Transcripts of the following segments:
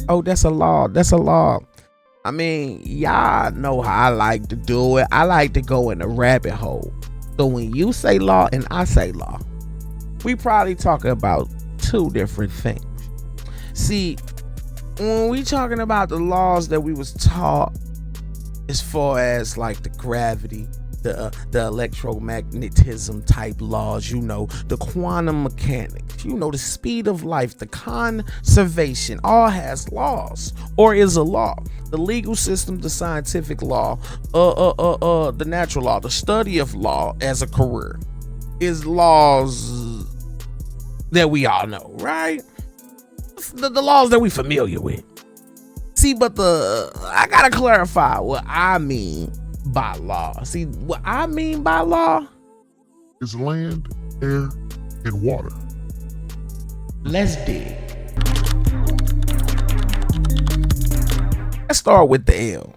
Oh, that's a law. That's a law. I mean, y'all know how I like to do it. I like to go in a rabbit hole. So when you say law and I say law, we probably talking about two different things. See, when we talking about the laws that we was taught as far as like the gravity, the electromagnetism type laws, the quantum mechanics, the speed of life, the conservation, all has laws or is a law. The legal system, the scientific law, the natural law, the study of law as a career is laws that we all know, right? The laws that we familiar with. See, but I gotta clarify what I mean by law. See, what I mean by law is land, air, and water. Let's dig. Let's start with the L.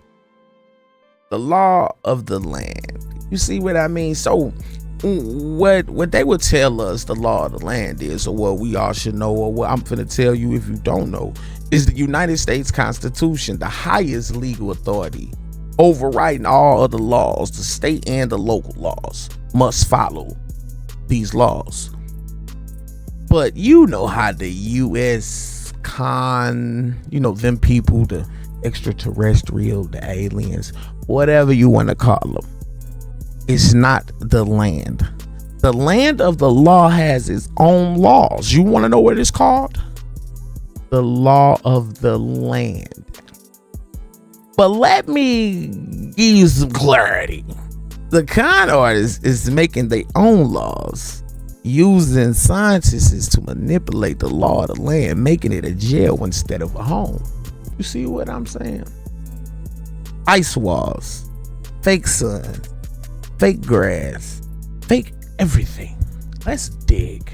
The law of the land. You see what I mean? So what they would tell us the law of the land is, or what we all should know, or what I'm finna tell you if you don't know, is the United States Constitution, the highest legal authority overriding all other laws. The state and the local laws must follow these laws. But you know how the U.S. them people, the extraterrestrial, the aliens, whatever you want to call them, it's not the land. The land of the law has its own laws. You want to know what it's called? The law of the land. But let me give you some clarity. The con artist is making their own laws, using scientists to manipulate the law of the land, making it a jail instead of a home. You see what I'm saying? Ice walls, fake sun, fake grass, fake everything. Let's dig.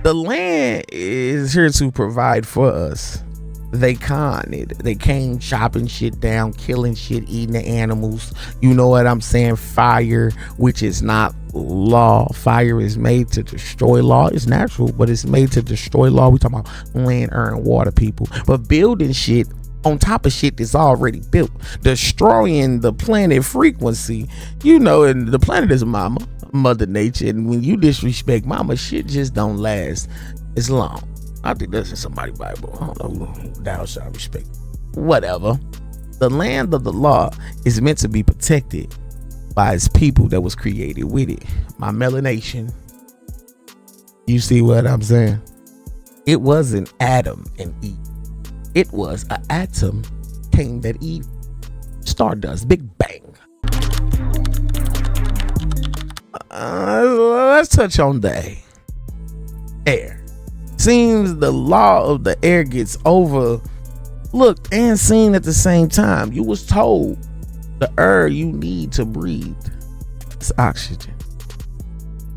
The land is here to provide for us. They came chopping shit down, killing shit, eating the animals. You know what I'm saying? Fire, which is not law. Fire is made to destroy law. It's natural, but it's made to destroy law. We talking about land, air, and water, people. But building shit on top of shit that's already built, destroying the planet frequency, and the planet is mother nature, and when you disrespect mama, shit just don't last as long. I think that's in somebody's Bible. I don't know. Thou shalt respect. Whatever. The land of the law is meant to be protected by its people that was created with it. My melanation. You see what I'm saying? It wasn't Adam and Eve. It was an atom came that Eve. Stardust. Big bang. Let's touch on the air. Seems the law of the air gets overlooked and seen at the same time. You was told the air you need to breathe is oxygen.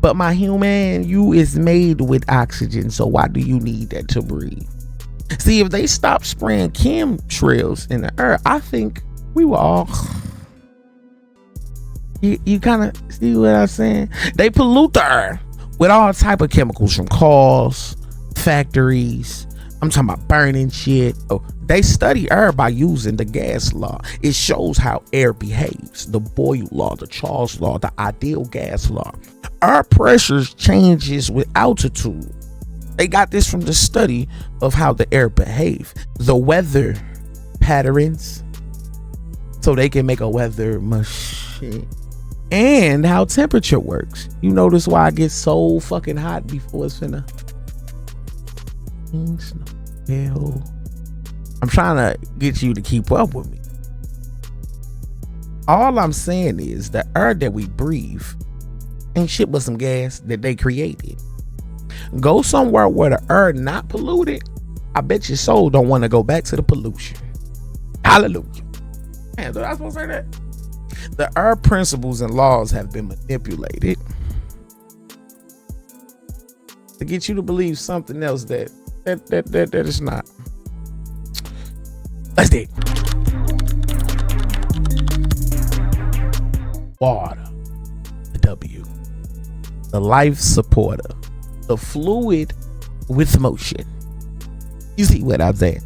But my human, you is made with oxygen, so why do you need that to breathe? See, if they stop spraying chemtrails in the air, I think we will all... You kind of see what I'm saying? They pollute the air with all type of chemicals from cars, factories. I'm talking about burning shit. Oh, they study air by using the gas law. It shows how air behaves. The Boyle law, the Charles law, the ideal gas law. Air pressures changes with altitude. They got this from the study of how the air behave. The weather patterns, so they can make a weather machine. And how temperature works. You notice why it gets so fucking hot before it's finna. I'm trying to get you to keep up with me. All I'm saying is the air that we breathe ain't shit but some gas that they created. Go somewhere where the air not polluted. I bet your soul don't want to go back to the pollution. Hallelujah. Man, did I supposed to say that? The air principles and laws have been manipulated to get you to believe something else that is not. Let's dig. Water, the W, the life supporter, the fluid with motion. You see what I'm saying?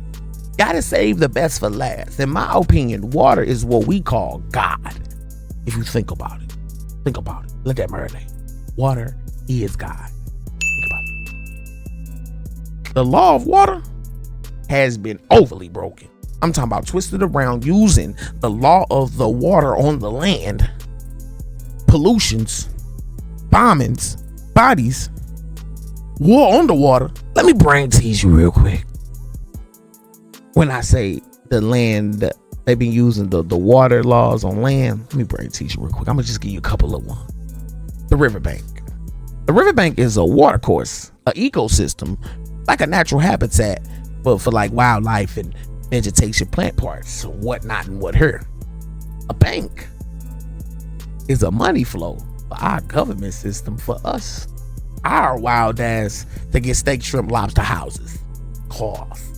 Gotta save the best for last. In my opinion, water is what we call God. If you think about it. Think about it. Let that marinate. Water is God. Think about it. The law of water has been overly broken. I'm talking about twisted around using the law of the water on the land. Pollutions, bombings, bodies, war on the water. Let me brain tease you real quick. When I say the land, they've been using the water laws on land. Let me brain tease you real quick. I'm gonna just give you a couple of ones. The riverbank. The riverbank is a water course, an ecosystem, like a natural habitat, but for like wildlife and vegetation, plant parts, whatnot and what here. A bank is a money flow for our government system, for us, our wild ass to get steak, shrimp, lobster houses, cars.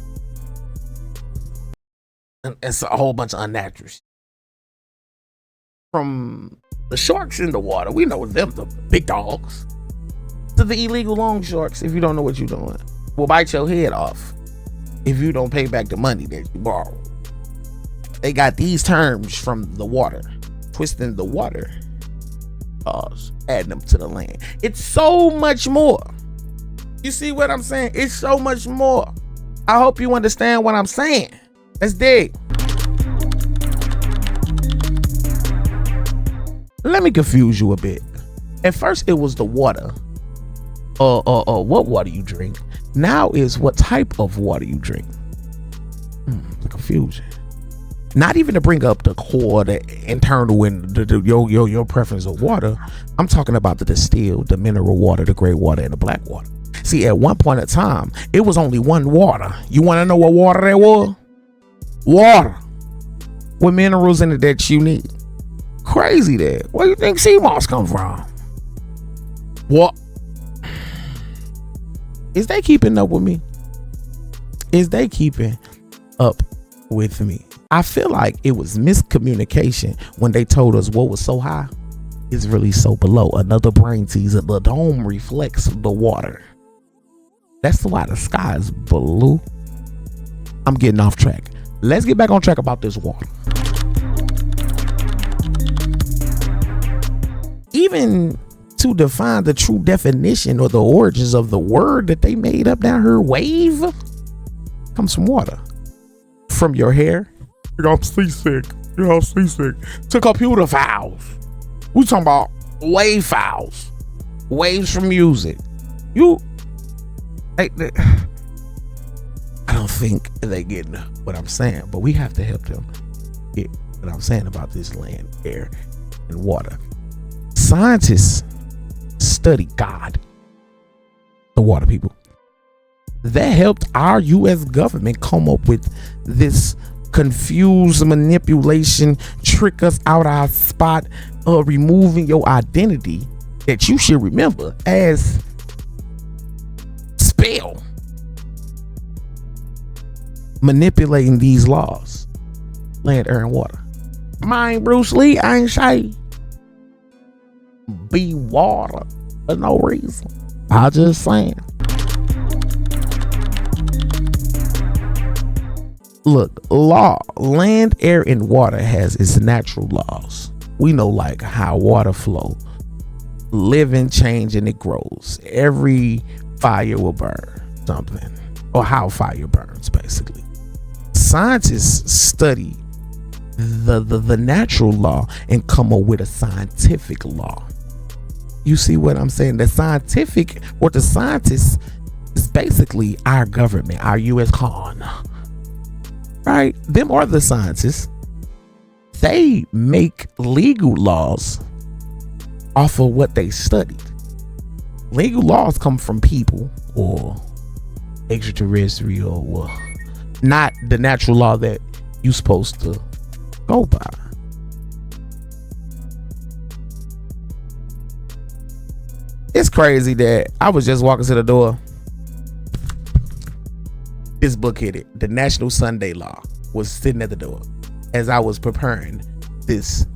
And it's a whole bunch of unnatural shit. From the sharks in the water, we know them, the big dogs, to the illegal loan sharks, if you don't know what you're doing, will bite your head off if you don't pay back the money that you borrowed. They got these terms from the water, twisting the water laws, adding them to the land. It's so much more. You see what I'm saying? It's so much more. I hope you understand what I'm saying. Let's dig. Let me confuse you a bit. At first it was the water. What water you drink. Now is what type of water you drink. The confusion. Not even to bring up the core, the internal, and your preference of water. I'm talking about the distilled, the mineral water, the gray water, and the black water. See, at one point in time, it was only one water. You want to know what water that was? Water with minerals in it that you need. Crazy that. Where do you think sea moss come from? What? Is they keeping up with me? Is they keeping up with me? I feel like it was miscommunication when they told us what was so high is really so below. Another brain teaser. The dome reflects the water. That's why the sky is blue. I'm getting off track. Let's get back on track about this water. Even to define the true definition or the origins of the word that they made up down here, wave, comes from water. From your hair, I'm seasick, to computer files. We talking about wave files, waves from music. I don't think they get what I'm saying, but we have to help them get what I'm saying about this land, air, and water. Scientists study God, the water people. That helped our U.S. government come up with this confused manipulation, trick us out our spot of removing your identity that you should remember as spell. Manipulating these laws, land, air, and water. Mine Bruce Lee, I ain't say be water for no reason. I just saying. Look, land, air, and water has its natural laws. We know like how water flow, living, change, and it grows. Every fire will burn something, or how fire burns, basically. Scientists study the natural law and come up with a scientific law. You see what I'm saying? The scientific, or the scientists, is basically our government, our U.S. con. Right? Them are the scientists. They make legal laws off of what they studied. Legal laws come from people or extraterrestrial, or not the natural law that you're supposed to go by. It's crazy that I was just walking to the door. This book hit it. The National Sunday Law was sitting at the door as I was preparing this.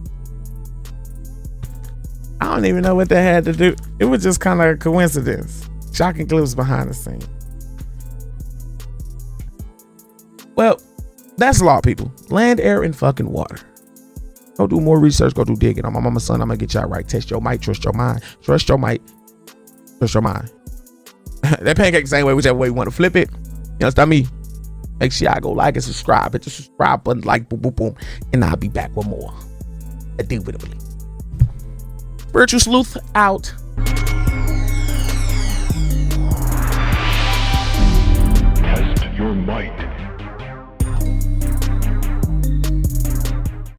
I don't even know what that had to do. It was just kind of a coincidence. Shocking clips behind the scene. Well, that's law, people. Land, air, and fucking water. Go do more research. Go do digging. On my mama's son, I'm gonna get y'all right. Test your might. Trust your mind. Trust your might. Trust your mind. That pancake the same way, whichever way you want to flip it. You understand me? Make sure y'all go like and subscribe. Hit the subscribe button, like, boom, boom, boom. And I'll be back with more. Indubitably. Spiritual Sleuth out.